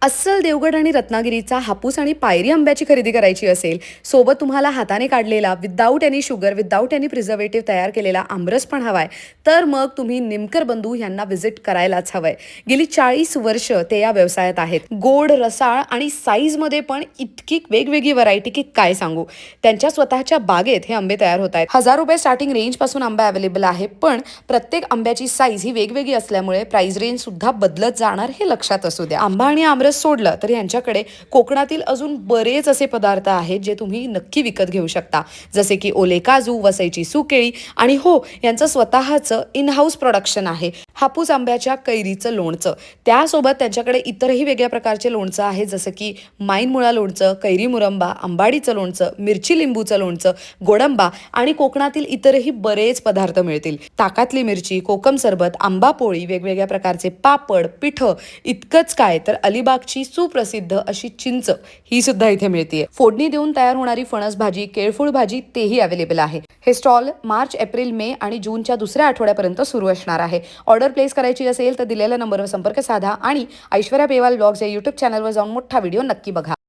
अस्सल देवगड आणि रत्नागिरीचा हापूस आणि पायरी आंब्याची खरेदी करायची असेल, सोबत तुम्हाला हाताने काढलेला without any sugar, without any preservative तयार केलेला आमरस पण हवाय, तर मग तुम्ही निमकर बंधू यांना व्हिजिट करायलाच हवंय. गेली 40 वर्ष ते या व्यवसायात आहेत. गोड, रसाळ आणि साईजमध्ये पण इतकी वेगवेगळी व्हरायटी की काय सांगू. त्यांच्या स्वतःच्या बागेत हे आंबे तयार होत आहेत. ₹1000 स्टार्टिंग रेंजपासून आंबा अवेलेबल आहे, पण प्रत्येक आंब्याची साईज ही वेगवेगळी असल्यामुळे प्राइस रेंज सुद्धा बदलत जाणार हे लक्षात असू द्या. आंबा आणि आमरस सोडलं तर यांच्याकडे कोकणातील अजून बरेच असे पदार्थ आहेत जे तुम्ही नक्की विकत घेऊ शकता, जसे की ओले काजू, वसईची सुकेळी आणि हो, यांचं स्वतःचं इन हाऊस प्रोडक्शन आहे. हापूस आंब्याच्या कैरीचं लोणचं, त्यासोबत त्यांच्याकडे इतरही वेगळ्या प्रकारचे लोणचं आहे, जसं की माईनमुळा लोणचं, कैरी मुरंबा, आंबाडीचं लोणचं, मिरची लिंबूचं लोणचं, गोडंबा आणि कोकणातील इतरही बरेच पदार्थ मिळतील. ताकातली मिरची, कोकम सरबत, आंबा पोळी, वेगवेगळ्या प्रकारचे पापड, पिठं, इतकंच काय तर अलिबागची सुप्रसिद्ध अशी चिंच ही सुद्धा इथे मिळते. फोडणी देऊन तयार होणारी फणस भाजी, केळफूळ भाजी तेही अवेलेबल आहे. हे स्टॉल मार्च, एप्रिल, मे आणि जूनच्या दुसऱ्या आठवड्यापर्यंत सुरू असणार आहे. ऑर्डर प्लेस करायची असेल तर दिलेल्या नंबरवर संपर्क साधा आणि ऐश्वर्या पेवाल ब्लॉग्स या यूट्यूब चॅनलवर जाऊन मोठा व्हिडिओ नक्की बघा.